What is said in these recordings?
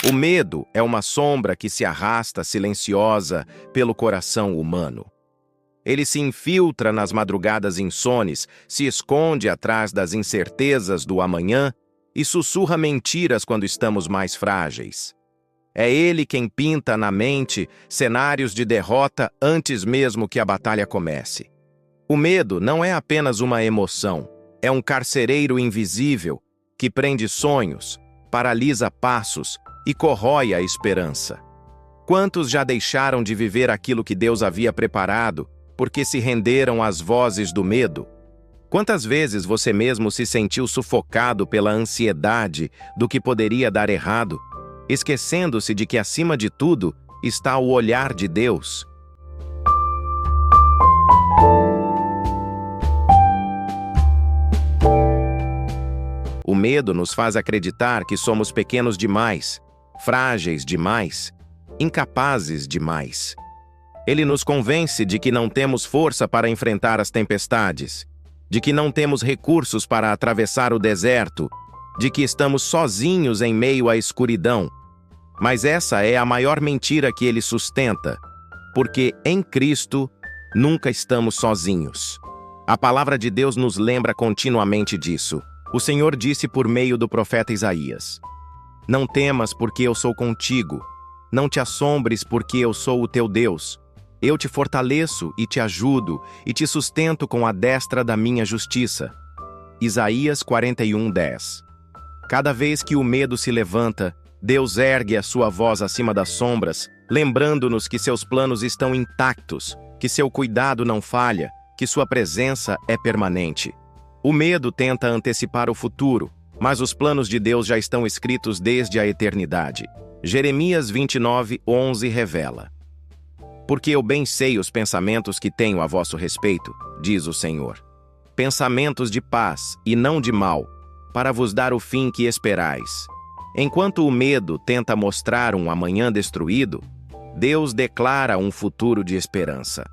O medo é uma sombra que se arrasta silenciosa pelo coração humano. Ele se infiltra nas madrugadas insones, se esconde atrás das incertezas do amanhã e sussurra mentiras quando estamos mais frágeis. É ele quem pinta na mente cenários de derrota antes mesmo que a batalha comece. O medo não é apenas uma emoção, é um carcereiro invisível que prende sonhos, paralisa passos e corrói a esperança. Quantos já deixaram de viver aquilo que Deus havia preparado porque se renderam às vozes do medo? Quantas vezes você mesmo se sentiu sufocado pela ansiedade do que poderia dar errado, esquecendo-se de que, acima de tudo, está o olhar de Deus? O medo nos faz acreditar que somos pequenos demais, frágeis demais, incapazes demais. Ele nos convence de que não temos força para enfrentar as tempestades, de que não temos recursos para atravessar o deserto, de que estamos sozinhos em meio à escuridão. Mas essa é a maior mentira que ele sustenta, porque em Cristo nunca estamos sozinhos. A palavra de Deus nos lembra continuamente disso. O Senhor disse por meio do profeta Isaías: "Não temas, porque eu sou contigo. Não te assombres, porque eu sou o teu Deus. Eu te fortaleço e te ajudo e te sustento com a destra da minha justiça." Isaías 41:10. Cada vez que o medo se levanta, Deus ergue a sua voz acima das sombras, lembrando-nos que seus planos estão intactos, que seu cuidado não falha, que sua presença é permanente. O medo tenta antecipar o futuro, mas os planos de Deus já estão escritos desde a eternidade. Jeremias 29:11 revela: "Porque eu bem sei os pensamentos que tenho a vosso respeito, diz o Senhor. Pensamentos de paz e não de mal, para vos dar o fim que esperais." Enquanto o medo tenta mostrar um amanhã destruído, Deus declara um futuro de esperança.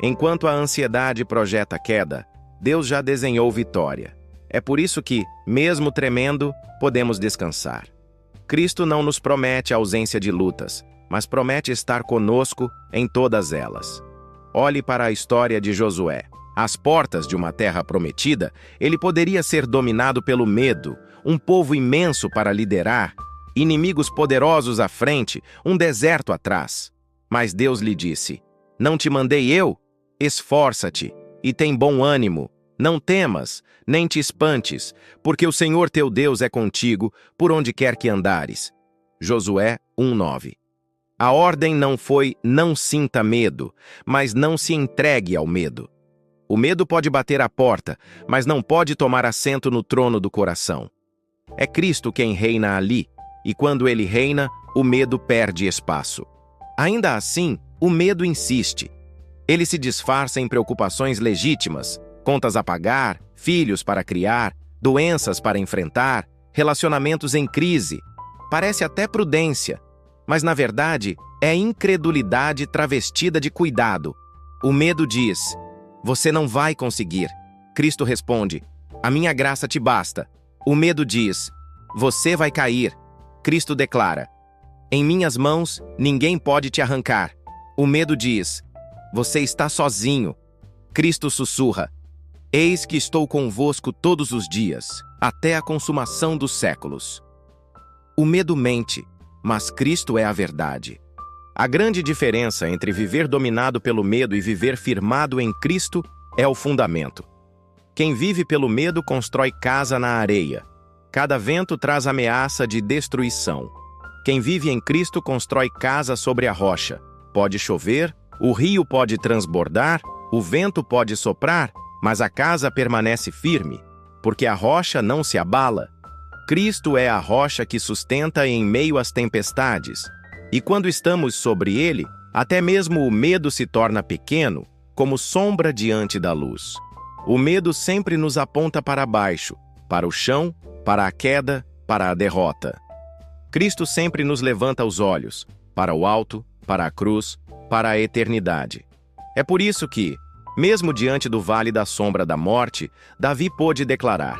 Enquanto a ansiedade projeta queda, Deus já desenhou vitória. É por isso que, mesmo tremendo, podemos descansar. Cristo não nos promete a ausência de lutas, mas promete estar conosco em todas elas. Olhe para a história de Josué. Às portas de uma terra prometida, ele poderia ser dominado pelo medo, um povo imenso para liderar, inimigos poderosos à frente, um deserto atrás. Mas Deus lhe disse: "Não te mandei eu? Esforça-te e tem bom ânimo. Não temas, nem te espantes, porque o Senhor teu Deus é contigo por onde quer que andares." Josué 1:9. A ordem não foi "não sinta medo", mas não se entregue ao medo. O medo pode bater à porta, mas não pode tomar assento no trono do coração. É Cristo quem reina ali, e quando ele reina, o medo perde espaço. Ainda assim, o medo insiste. Ele se disfarça em preocupações legítimas, contas a pagar, filhos para criar, doenças para enfrentar, relacionamentos em crise. Parece até prudência, mas na verdade é incredulidade travestida de cuidado. O medo diz: "Você não vai conseguir." Cristo responde: "A minha graça te basta." O medo diz: "Você vai cair." Cristo declara: "Em minhas mãos ninguém pode te arrancar." O medo diz: "Você está sozinho." Cristo sussurra: "Eis que estou convosco todos os dias, até a consumação dos séculos." O medo mente, mas Cristo é a verdade. A grande diferença entre viver dominado pelo medo e viver firmado em Cristo é o fundamento. Quem vive pelo medo constrói casa na areia. Cada vento traz ameaça de destruição. Quem vive em Cristo constrói casa sobre a rocha. Pode chover, o rio pode transbordar, o vento pode soprar, mas a casa permanece firme, porque a rocha não se abala. Cristo é a rocha que sustenta em meio às tempestades. E quando estamos sobre ele, até mesmo o medo se torna pequeno, como sombra diante da luz. O medo sempre nos aponta para baixo, para o chão, para a queda, para a derrota. Cristo sempre nos levanta os olhos, para o alto, para a cruz, para a eternidade. É por isso que, mesmo diante do vale da sombra da morte, Davi pôde declarar: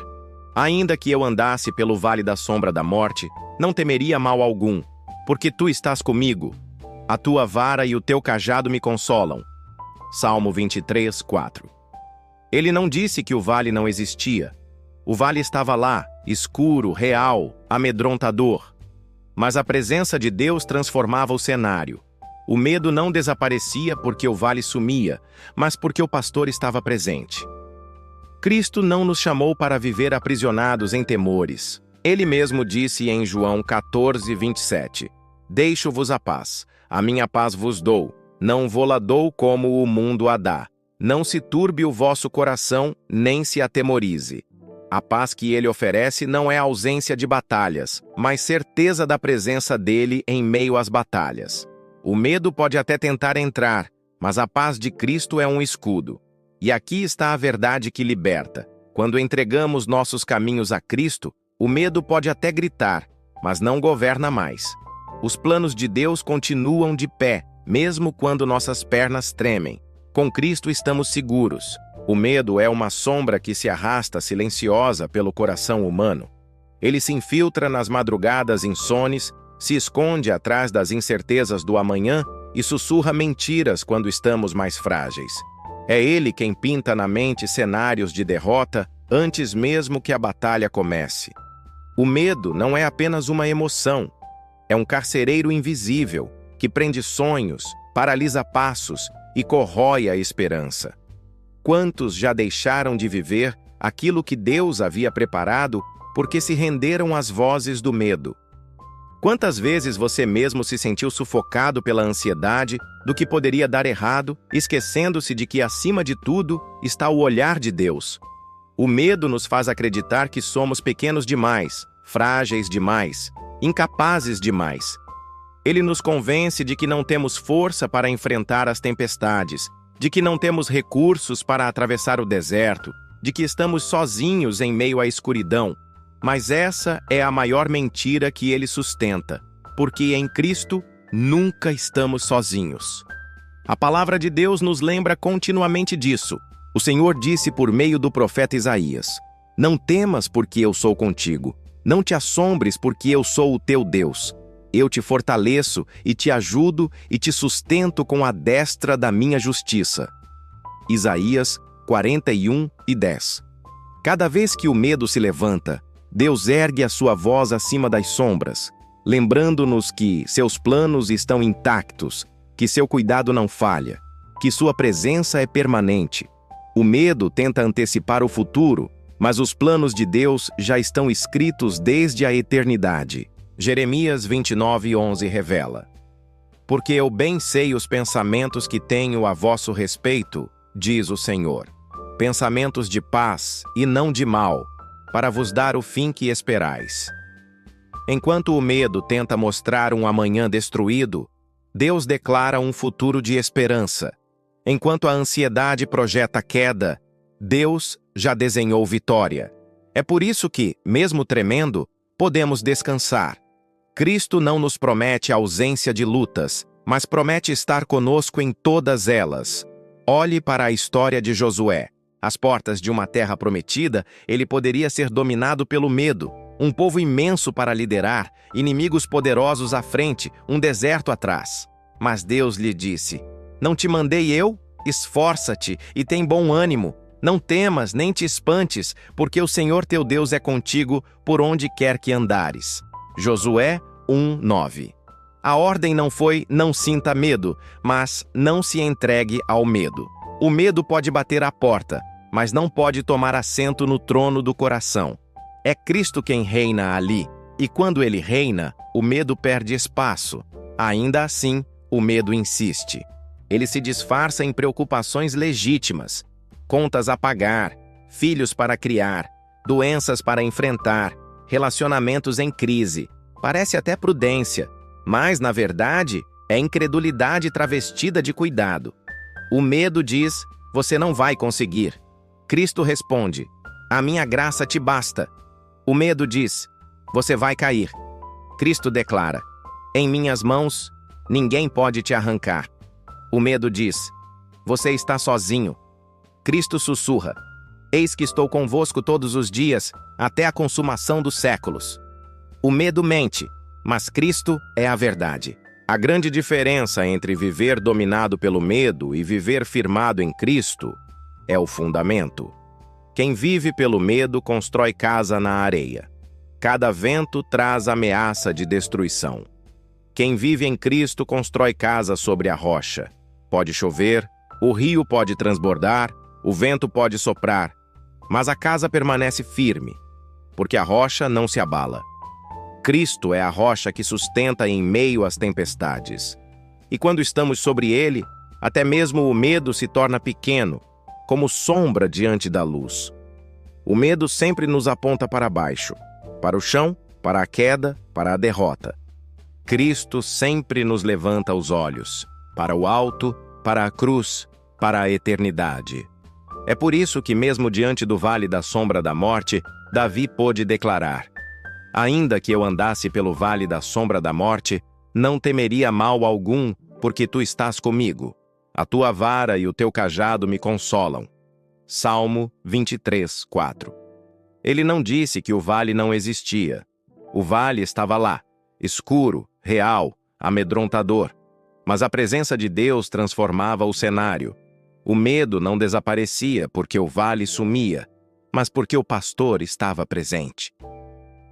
"Ainda que eu andasse pelo vale da sombra da morte, não temeria mal algum, porque tu estás comigo. A tua vara e o teu cajado me consolam. Salmo 23, 4. Ele não disse que o vale não existia. O vale estava lá, escuro, real, amedrontador. Mas a presença de Deus transformava o cenário. O medo não desaparecia porque o vale sumia, mas porque o pastor estava presente. Cristo não nos chamou para viver aprisionados em temores. Ele mesmo disse em João 14, 27, Deixo-vos a paz, a minha paz vos dou, não vô-la dou como o mundo a dá. Não se turbe o vosso coração, nem se atemorize. A paz que ele oferece não é ausência de batalhas, mas certeza da presença dele em meio às batalhas. O medo pode até tentar entrar, mas a paz de Cristo é um escudo. E aqui está a verdade que liberta. Quando entregamos nossos caminhos a Cristo, o medo pode até gritar, mas não governa mais. Os planos de Deus continuam de pé, mesmo quando nossas pernas tremem. Com Cristo estamos seguros. O medo é uma sombra que se arrasta silenciosa pelo coração humano. Ele se infiltra nas madrugadas insones, se esconde atrás das incertezas do amanhã e sussurra mentiras quando estamos mais frágeis. É ele quem pinta na mente cenários de derrota antes mesmo que a batalha comece. O medo não é apenas uma emoção. É um carcereiro invisível que prende sonhos, paralisa passos e corrói a esperança. Quantos já deixaram de viver aquilo que Deus havia preparado porque se renderam às vozes do medo? Quantas vezes você mesmo se sentiu sufocado pela ansiedade do que poderia dar errado, esquecendo-se de que, acima de tudo, está o olhar de Deus? O medo nos faz acreditar que somos pequenos demais, frágeis demais, incapazes demais. Ele nos convence de que não temos força para enfrentar as tempestades, de que não temos recursos para atravessar o deserto, de que estamos sozinhos em meio à escuridão. Mas essa é a maior mentira que ele sustenta, porque em Cristo nunca estamos sozinhos. A palavra de Deus nos lembra continuamente disso. O Senhor disse por meio do profeta Isaías: Não temas, porque eu sou contigo. Não te assombres, porque eu sou o teu Deus. Eu te fortaleço e te ajudo e te sustento com a destra da minha justiça. Isaías 41:10. Cada vez que o medo se levanta, Deus ergue a sua voz acima das sombras, lembrando-nos que seus planos estão intactos, que seu cuidado não falha, que sua presença é permanente. O medo tenta antecipar o futuro, mas os planos de Deus já estão escritos desde a eternidade. Jeremias 29:11 revela: Porque eu bem sei os pensamentos que tenho a vosso respeito, diz o Senhor, pensamentos de paz e não de mal, para vos dar o fim que esperais. Enquanto o medo tenta mostrar um amanhã destruído, Deus declara um futuro de esperança. Enquanto a ansiedade projeta queda, Deus já desenhou vitória. É por isso que, mesmo tremendo, podemos descansar. Cristo não nos promete a ausência de lutas, mas promete estar conosco em todas elas. Olhe para a história de Josué. Às portas de uma terra prometida, ele poderia ser dominado pelo medo, um povo imenso para liderar, inimigos poderosos à frente, um deserto atrás. Mas Deus lhe disse: Não te mandei eu? Esforça-te e tem bom ânimo. Não temas nem te espantes, porque o Senhor teu Deus é contigo por onde quer que andares. Josué 1:9. A ordem não foi não sinta medo, mas não se entregue ao medo. O medo pode bater à porta, mas não pode tomar assento no trono do coração. É Cristo quem reina ali, e quando ele reina, o medo perde espaço. Ainda assim, o medo insiste. Ele se disfarça em preocupações legítimas, contas a pagar, filhos para criar, doenças para enfrentar, relacionamentos em crise. Parece até prudência, mas, na verdade, é incredulidade travestida de cuidado. O medo diz: você não vai conseguir. Cristo responde: a minha graça te basta. O medo diz: você vai cair. Cristo declara: em minhas mãos, ninguém pode te arrancar. O medo diz: você está sozinho. Cristo sussurra: eis que estou convosco todos os dias, até a consumação dos séculos. O medo mente, mas Cristo é a verdade. A grande diferença entre viver dominado pelo medo e viver firmado em Cristo é o fundamento. Quem vive pelo medo constrói casa na areia. Cada vento traz ameaça de destruição. Quem vive em Cristo constrói casa sobre a rocha. Pode chover, o rio pode transbordar, o vento pode soprar, mas a casa permanece firme, porque a rocha não se abala. Cristo é a rocha que sustenta em meio às tempestades. E quando estamos sobre ele, até mesmo o medo se torna pequeno, como sombra diante da luz. O medo sempre nos aponta para baixo, para o chão, para a queda, para a derrota. Cristo sempre nos levanta os olhos, para o alto, para a cruz, para a eternidade. É por isso que, mesmo diante do vale da sombra da morte, Davi pôde declarar: ainda que eu andasse pelo vale da sombra da morte, não temeria mal algum, porque tu estás comigo. A tua vara e o teu cajado me consolam. Salmo 23, 4. Ele não disse que o vale não existia. O vale estava lá, escuro, real, amedrontador. Mas a presença de Deus transformava o cenário. O medo não desaparecia porque o vale sumia, mas porque o pastor estava presente.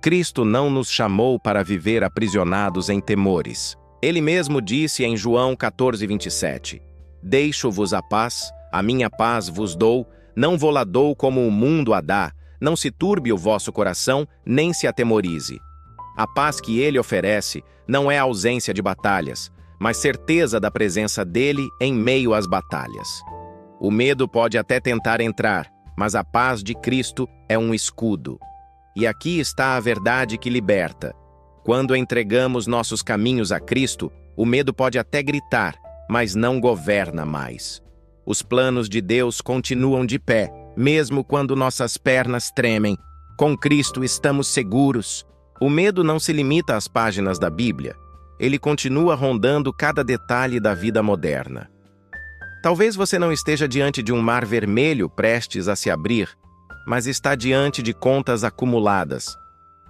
Cristo não nos chamou para viver aprisionados em temores. Ele mesmo disse em João 14, 27, deixo-vos a minha paz vos dou, não vou-la dou como o mundo a dá, não se turbe o vosso coração, nem se atemorize. A paz que ele oferece não é ausência de batalhas, mas certeza da presença dele em meio às batalhas. O medo pode até tentar entrar, mas a paz de Cristo é um escudo. E aqui está a verdade que liberta. Quando entregamos nossos caminhos a Cristo, o medo pode até gritar, mas não governa mais. Os planos de Deus continuam de pé, mesmo quando nossas pernas tremem. Com Cristo estamos seguros. O medo não se limita às páginas da Bíblia. Ele continua rondando cada detalhe da vida moderna. Talvez você não esteja diante de um mar vermelho prestes a se abrir, mas está diante de contas acumuladas,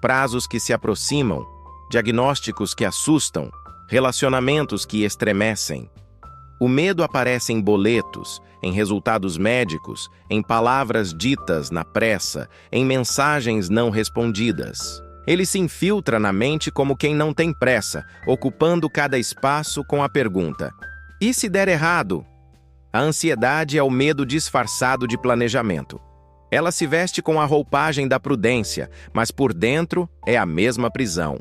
prazos que se aproximam, diagnósticos que assustam, relacionamentos que estremecem. O medo aparece em boletos, em resultados médicos, em palavras ditas na pressa, em mensagens não respondidas. Ele se infiltra na mente como quem não tem pressa, ocupando cada espaço com a pergunta: e se der errado? A ansiedade é o medo disfarçado de planejamento. Ela se veste com a roupagem da prudência, mas por dentro é a mesma prisão.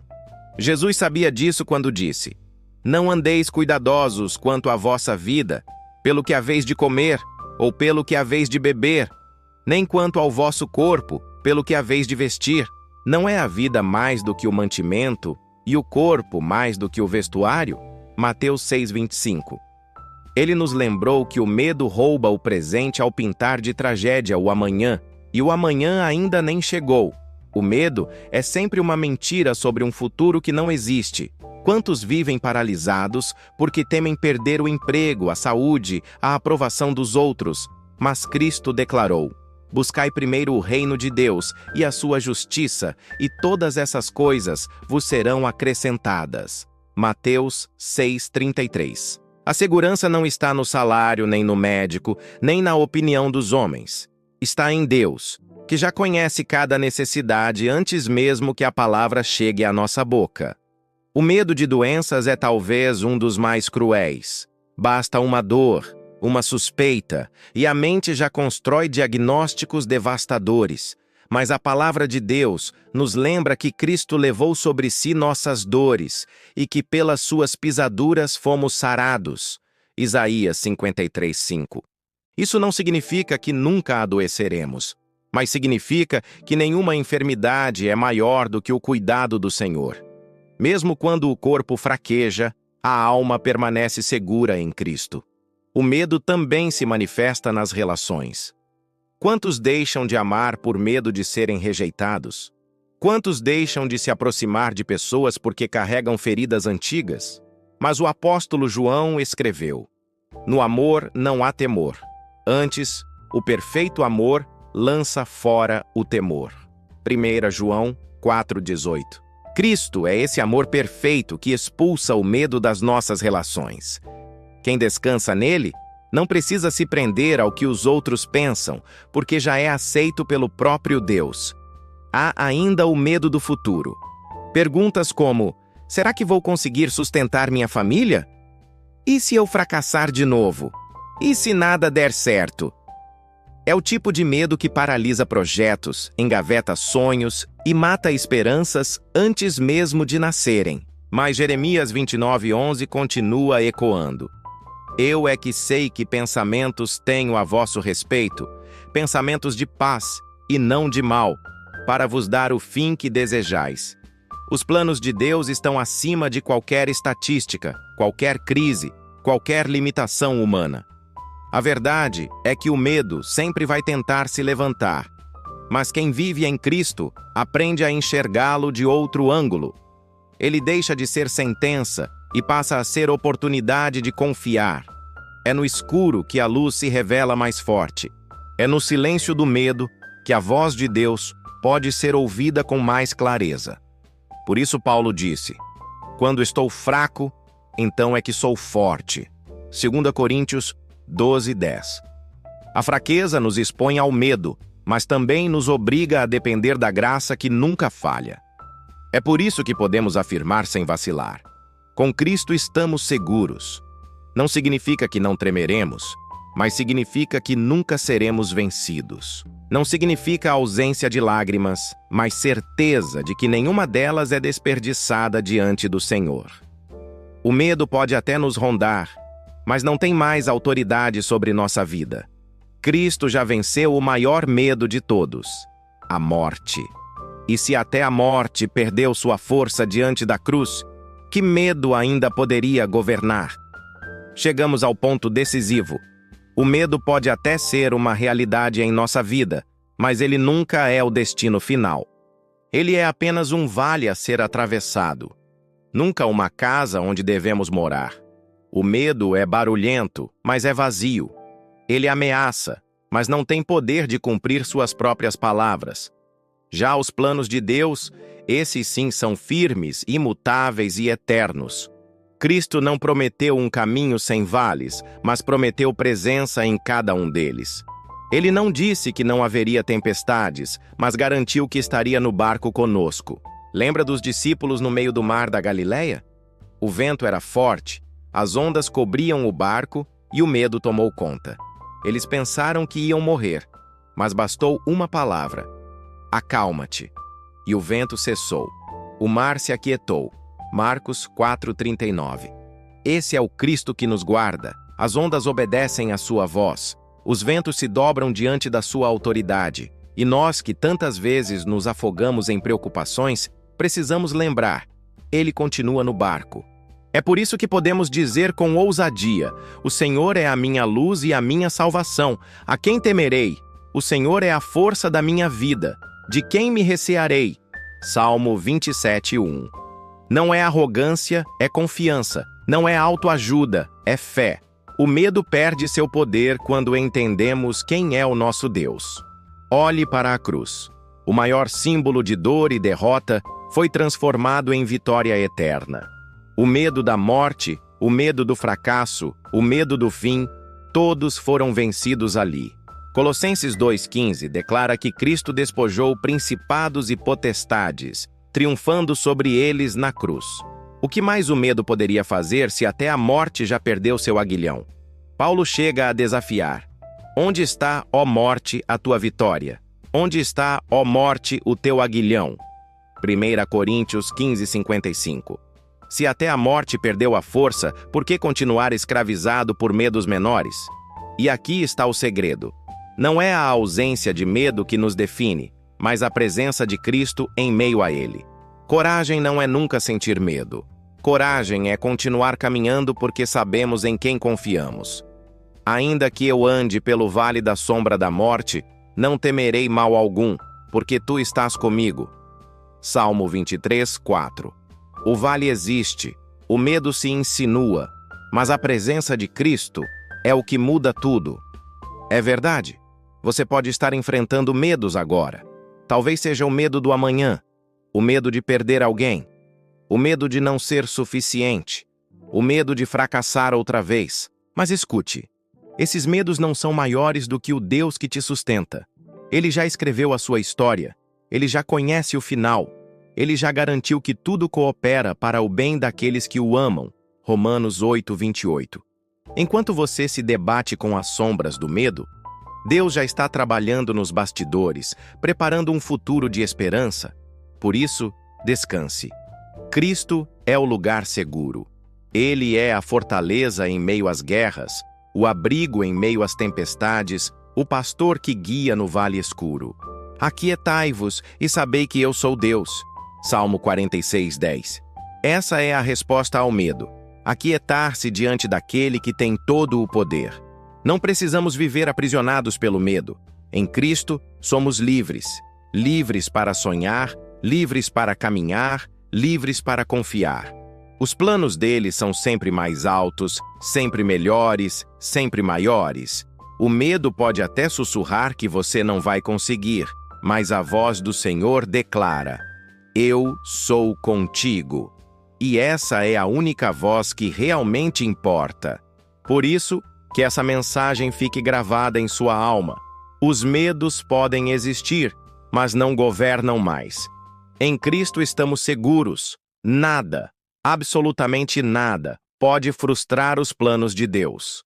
Jesus sabia disso quando disse: não andeis cuidadosos quanto à vossa vida, pelo que haveis de comer, ou pelo que haveis de beber, nem quanto ao vosso corpo, pelo que haveis de vestir. Não é a vida mais do que o mantimento, e o corpo mais do que o vestuário? Mateus 6,25. Ele nos lembrou que o medo rouba o presente ao pintar de tragédia o amanhã, e o amanhã ainda nem chegou. O medo é sempre uma mentira sobre um futuro que não existe. Quantos vivem paralisados porque temem perder o emprego, a saúde, a aprovação dos outros? Mas Cristo declarou: buscai primeiro o reino de Deus e a sua justiça, e todas essas coisas vos serão acrescentadas. Mateus 6,33. A segurança não está no salário, nem no médico, nem na opinião dos homens. Está em Deus, que já conhece cada necessidade antes mesmo que a palavra chegue à nossa boca. O medo de doenças é talvez um dos mais cruéis. Basta uma dor, uma suspeita, e a mente já constrói diagnósticos devastadores. Mas a palavra de Deus nos lembra que Cristo levou sobre si nossas dores e que pelas suas pisaduras fomos sarados. Isaías 53:5. Isso não significa que nunca adoeceremos, mas significa que nenhuma enfermidade é maior do que o cuidado do Senhor. Mesmo quando o corpo fraqueja, a alma permanece segura em Cristo. O medo também se manifesta nas relações. Quantos deixam de amar por medo de serem rejeitados? Quantos deixam de se aproximar de pessoas porque carregam feridas antigas? Mas o apóstolo João escreveu: no amor não há temor. Antes, o perfeito amor lança fora o temor. 1 João 4,18. Cristo é esse amor perfeito que expulsa o medo das nossas relações. Quem descansa nele não precisa se prender ao que os outros pensam, porque já é aceito pelo próprio Deus. Há ainda o medo do futuro. Perguntas como: será que vou conseguir sustentar minha família? E se eu fracassar de novo? E se nada der certo? É o tipo de medo que paralisa projetos, engaveta sonhos e mata esperanças antes mesmo de nascerem. Mas Jeremias 29:11 continua ecoando. Eu é que sei que pensamentos tenho a vosso respeito, pensamentos de paz e não de mal, para vos dar o fim que desejais. Os planos de Deus estão acima de qualquer estatística, qualquer crise, qualquer limitação humana. A verdade é que o medo sempre vai tentar se levantar, mas quem vive em Cristo aprende a enxergá-lo de outro ângulo. Ele deixa de ser sentença e passa a ser oportunidade de confiar. É no escuro que a luz se revela mais forte. É no silêncio do medo que a voz de Deus pode ser ouvida com mais clareza. Por isso Paulo disse: quando estou fraco, então é que sou forte. 2 Coríntios 12:10. A fraqueza nos expõe ao medo, mas também nos obriga a depender da graça que nunca falha. É por isso que podemos afirmar sem vacilar: com Cristo estamos seguros. Não significa que não tremeremos, mas significa que nunca seremos vencidos. Não significa ausência de lágrimas, mas certeza de que nenhuma delas é desperdiçada diante do Senhor. O medo pode até nos rondar, mas não tem mais autoridade sobre nossa vida. Cristo já venceu o maior medo de todos: a morte. E se até a morte perdeu sua força diante da cruz, que medo ainda poderia governar? Chegamos ao ponto decisivo. O medo pode até ser uma realidade em nossa vida, mas ele nunca é o destino final. Ele é apenas um vale a ser atravessado, nunca uma casa onde devemos morar. O medo é barulhento, mas é vazio. Ele ameaça, mas não tem poder de cumprir suas próprias palavras. Já os planos de Deus, esses sim são firmes, imutáveis e eternos. Cristo não prometeu um caminho sem vales, mas prometeu presença em cada um deles. Ele não disse que não haveria tempestades, mas garantiu que estaria no barco conosco. Lembra dos discípulos no meio do mar da Galileia? O vento era forte, as ondas cobriam o barco e o medo tomou conta. Eles pensaram que iam morrer, mas bastou uma palavra: acalma-te. E o vento cessou. O mar se aquietou. Marcos 4:39. Esse é o Cristo que nos guarda. As ondas obedecem à sua voz. Os ventos se dobram diante da sua autoridade. E nós, que tantas vezes nos afogamos em preocupações, precisamos lembrar: Ele continua no barco. É por isso que podemos dizer com ousadia: o Senhor é a minha luz e a minha salvação. A quem temerei? O Senhor é a força da minha vida. De quem me recearei? Salmo 27:1. Não é arrogância, é confiança. Não é autoajuda, é fé. O medo perde seu poder quando entendemos quem é o nosso Deus. Olhe para a cruz. O maior símbolo de dor e derrota foi transformado em vitória eterna. O medo da morte, o medo do fracasso, o medo do fim, todos foram vencidos ali. Colossenses 2:15 declara que Cristo despojou principados e potestades, triunfando sobre eles na cruz. O que mais o medo poderia fazer se até a morte já perdeu seu aguilhão? Paulo chega a desafiar: onde está, ó morte, a tua vitória? Onde está, ó morte, o teu aguilhão? 1 Coríntios 15:55. Se até a morte perdeu a força, por que continuar escravizado por medos menores? E aqui está o segredo. Não é a ausência de medo que nos define, mas a presença de Cristo em meio a ele. Coragem não é nunca sentir medo. Coragem é continuar caminhando porque sabemos em quem confiamos. Ainda que eu ande pelo vale da sombra da morte, não temerei mal algum, porque tu estás comigo. Salmo 23:4. O vale existe, o medo se insinua, mas a presença de Cristo é o que muda tudo. É verdade. Você pode estar enfrentando medos agora. Talvez seja o medo do amanhã, o medo de perder alguém, o medo de não ser suficiente, o medo de fracassar outra vez. Mas escute, esses medos não são maiores do que o Deus que te sustenta. Ele já escreveu a sua história, ele já conhece o final, ele já garantiu que tudo coopera para o bem daqueles que o amam. Romanos 8:28. Enquanto você se debate com as sombras do medo, Deus já está trabalhando nos bastidores, preparando um futuro de esperança. Por isso, descanse. Cristo é o lugar seguro. Ele é a fortaleza em meio às guerras, o abrigo em meio às tempestades, o pastor que guia no vale escuro. Aquietai-vos e sabei que eu sou Deus. Salmo 46:10. Essa é a resposta ao medo. Aquietar-se diante daquele que tem todo o poder. Não precisamos viver aprisionados pelo medo. Em Cristo, somos livres. Livres para sonhar, livres para caminhar, livres para confiar. Os planos dele são sempre mais altos, sempre melhores, sempre maiores. O medo pode até sussurrar que você não vai conseguir, mas a voz do Senhor declara: Eu sou contigo. E essa é a única voz que realmente importa. Por isso, que essa mensagem fique gravada em sua alma. Os medos podem existir, mas não governam mais. Em Cristo estamos seguros. Nada, absolutamente nada, pode frustrar os planos de Deus.